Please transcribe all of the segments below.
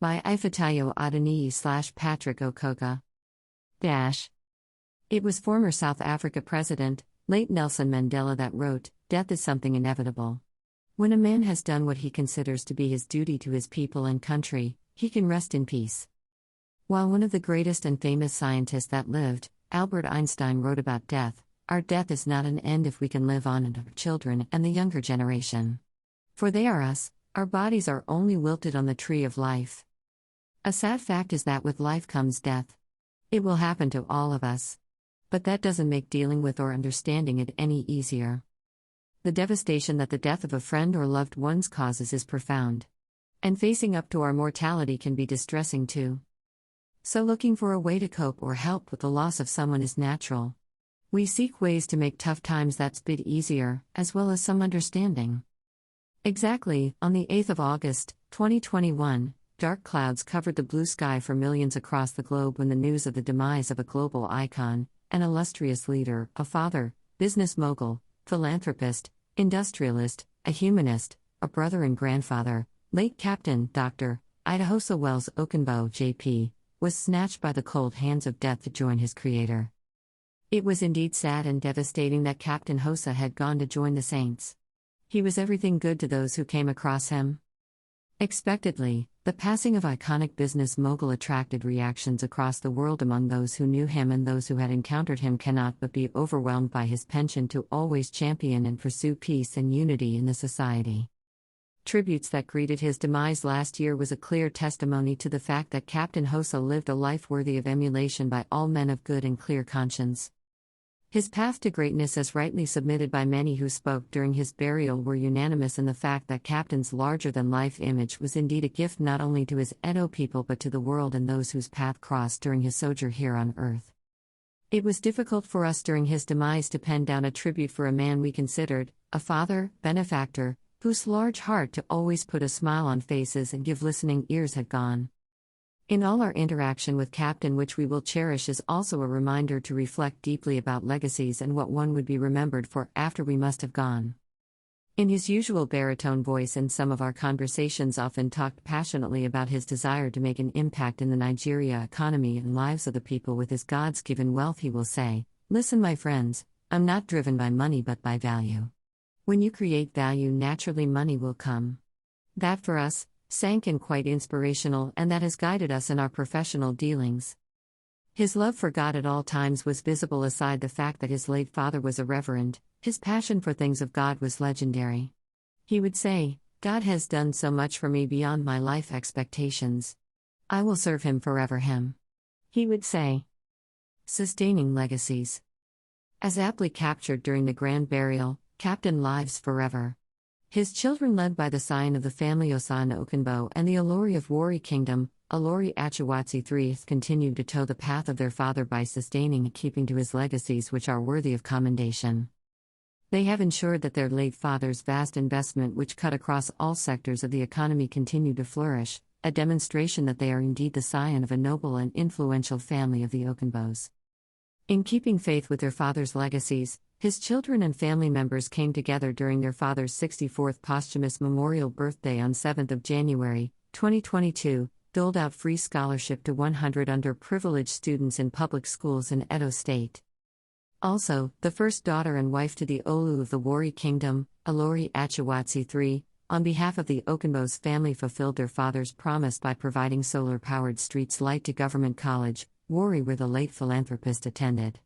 By Ifetayo Adeniyi / Patrick Okoga. It was former South Africa President, late Nelson Mandela, that wrote, "Death is something inevitable. When a man has done what he considers to be his duty to his people and country, he can rest in peace." While one of the greatest and famous scientists that lived, Albert Einstein, wrote about death, "Our death is not an end if we can live on in our children and the younger generation. For they are us, our bodies are only wilted on the tree of life." A sad fact is that with life comes death. It will happen to all of us. But that doesn't make dealing with or understanding it any easier. The devastation that the death of a friend or loved ones causes is profound. And facing up to our mortality can be distressing too. So looking for a way to cope or help with the loss of someone is natural. We seek ways to make tough times that bit easier, as well as some understanding. Exactly, on the 8th of August, 2021, dark clouds covered the blue sky for millions across the globe when the news of the demise of a global icon, an illustrious leader, a father, business mogul, philanthropist, industrialist, a humanist, a brother and grandfather, late Captain Dr. Hosa Okunbo, JP, was snatched by the cold hands of death to join his creator. It was indeed sad and devastating that Captain Hosa had gone to join the saints. He was everything good to those who came across him. Expectedly, the passing of iconic business mogul attracted reactions across the world among those who knew him, and those who had encountered him cannot but be overwhelmed by his penchant to always champion and pursue peace and unity in the society. Tributes that greeted his demise last year was a clear testimony to the fact that Captain Hosa lived a life worthy of emulation by all men of good and clear conscience. His path to greatness, as rightly submitted by many who spoke during his burial, were unanimous in the fact that Captain's larger-than-life image was indeed a gift not only to his Edo people but to the world and those whose path crossed during his sojourn here on earth. It was difficult for us during his demise to pen down a tribute for a man we considered a father, benefactor, whose large heart to always put a smile on faces and give listening ears had gone. In all our interaction with Captain, which we will cherish, is also a reminder to reflect deeply about legacies and what one would be remembered for after we must have gone. In his usual baritone voice, in some of our conversations, often talked passionately about his desire to make an impact in the Nigeria economy and lives of the people with his God's given wealth, he will say, "Listen, my friends, I'm not driven by money but by value. When you create value, naturally money will come." That for us sank in quite inspirational, and that has guided us in our professional dealings. His love for God at all times was visible. Aside the fact that his late father was a reverend, his passion for things of God was legendary. He would say, "God has done so much for me beyond my life expectations. I will serve him forever." He would say. Sustaining legacies. As aptly captured during the grand burial, Captain lives forever. His children, led by the scion of the family Hosa Okunbo and the Olori of Warri Kingdom, Olori Achawatsi III, continued to toe the path of their father by sustaining and keeping to his legacies, which are worthy of commendation. They have ensured that their late father's vast investment, which cut across all sectors of the economy, continued to flourish, a demonstration that they are indeed the scion of a noble and influential family of the Okunbos. In keeping faith with their father's legacies, his children and family members came together during their father's 64th posthumous memorial birthday on 7th of January, 2022, doled out free scholarship to 100 underprivileged students in public schools in Edo State. Also, the first daughter and wife to the Olu of the Warri Kingdom, Olori Achawatsi III, on behalf of the Okunbos family, fulfilled their father's promise by providing solar-powered streets light to Government College, Warri, where the late philanthropist attended.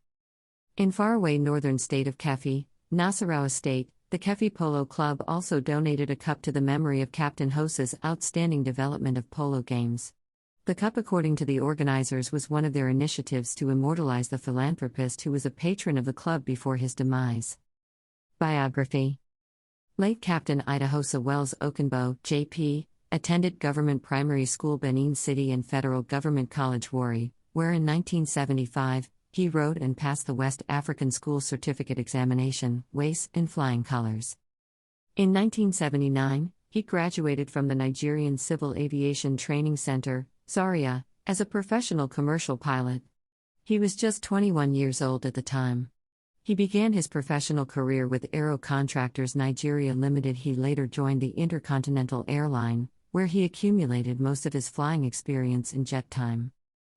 In faraway northern state of Kefi, Nasarawa State, the Kefi Polo Club also donated a cup to the memory of Captain Hosa's outstanding development of polo games. The cup, according to the organizers, was one of their initiatives to immortalize the philanthropist who was a patron of the club before his demise. Biography. Late Captain Hosa Okunbo, JP, attended government primary school Benin City and Federal Government College Warri, where in 1975, he wrote and passed the West African School Certificate Examination, WACE, in flying colors. In 1979, he graduated from the Nigerian Civil Aviation Training Center, Zaria, as a professional commercial pilot. He was just 21 years old at the time. He began his professional career with Aero Contractors Nigeria Limited. He later joined the Intercontinental Airline, where he accumulated most of his flying experience in jet time.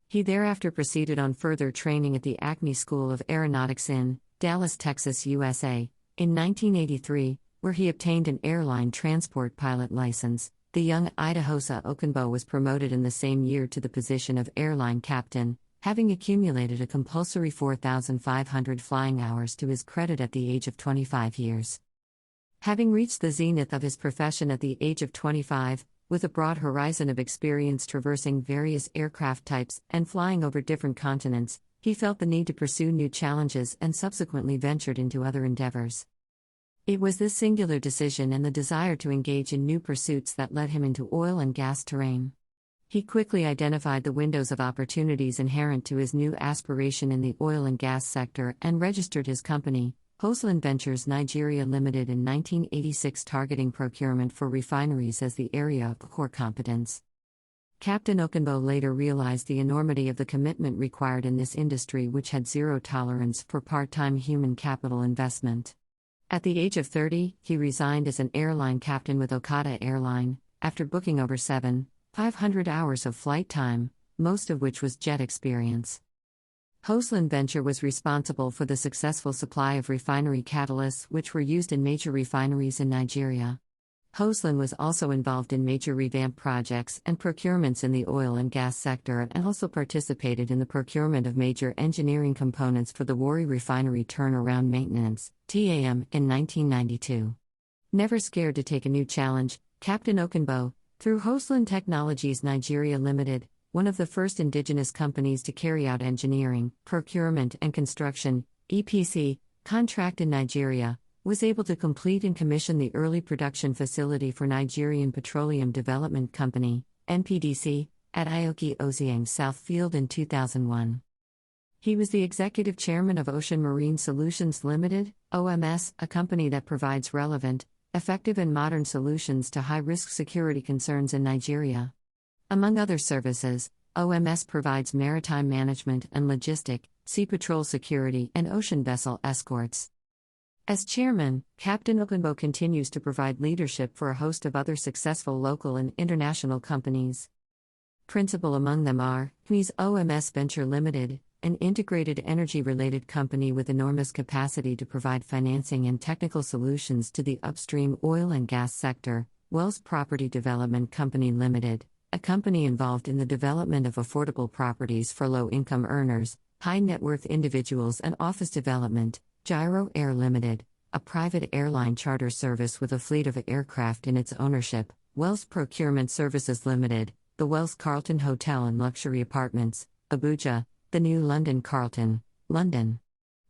He thereafter proceeded on further training at the Acme School of Aeronautics in Dallas, Texas, USA. In 1983, where he obtained an airline transport pilot license, the young Ida Hosa Okunbo was promoted in the same year to the position of airline captain, having accumulated a compulsory 4,500 flying hours to his credit at the age of 25 years. Having reached the zenith of his profession at the age of 25, with a broad horizon of experience traversing various aircraft types and flying over different continents, he felt the need to pursue new challenges and subsequently ventured into other endeavors. It was this singular decision and the desire to engage in new pursuits that led him into oil and gas terrain. He quickly identified the windows of opportunities inherent to his new aspiration in the oil and gas sector and registered his company, Hosa Ventures Nigeria Limited, in 1986, targeting procurement for refineries as the area of core competence. Captain Okunbo later realized the enormity of the commitment required in this industry, which had zero tolerance for part-time human capital investment. At the age of 30, he resigned as an airline captain with Okada Airline, after booking over 7,500 hours of flight time, most of which was jet experience. Hosa Venture was responsible for the successful supply of refinery catalysts which were used in major refineries in Nigeria. Hosa was also involved in major revamp projects and procurements in the oil and gas sector and also participated in the procurement of major engineering components for the Warri Refinery turnaround maintenance (TAM) in 1992. Never scared to take a new challenge, Captain Okunbo, through Hosa Technologies Nigeria Limited, one of the first indigenous companies to carry out engineering, procurement and construction (EPC) contract in Nigeria, was able to complete and commission the early production facility for Nigerian Petroleum Development Company (NPDC) at Ioki Oziang South Field in 2001. He was the executive chairman of Ocean Marine Solutions Limited (OMS), a company that provides relevant, effective and modern solutions to high-risk security concerns in Nigeria. Among other services, OMS provides maritime management and logistic, sea patrol security and ocean vessel escorts. As chairman, Captain Okunbo continues to provide leadership for a host of other successful local and international companies. Principal among them are CME's OMS Venture Limited, an integrated energy-related company with enormous capacity to provide financing and technical solutions to the upstream oil and gas sector; Wells Property Development Company Limited, a company involved in the development of affordable properties for low-income earners, high-net-worth individuals and office development; Gyro Air Limited, a private airline charter service with a fleet of aircraft in its ownership; Wells Procurement Services Limited, the Wells Carlton Hotel and Luxury Apartments, Abuja, the New London Carlton, London;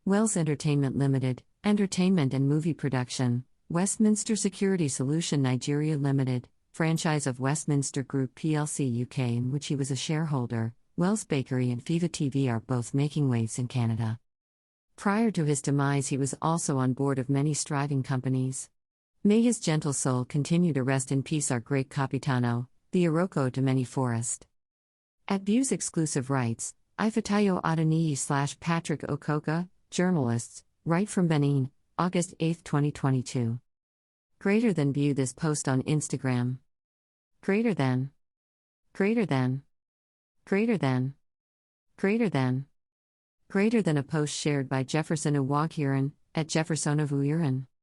Wells Entertainment Limited, entertainment and movie production; Westminster Security Solution Nigeria Limited, franchise of Westminster Group plc UK in which he was a shareholder; Wells Bakery and Viva TV are both making waves in Canada. Prior to his demise, he was also on board of many striving companies. May his gentle soul continue to rest in peace, our great Capitano, the Iroko to many forest. At Views Exclusive Rights, Ifetayo Adeniyi / Patrick Okoka, journalists, right from Benin, August 8, 2022. Greater than. View this post on Instagram. Greater than. Greater than. Greater than. Greater than. Greater than a post shared by Jefferson Uwagiran, at Jefferson of Uiran.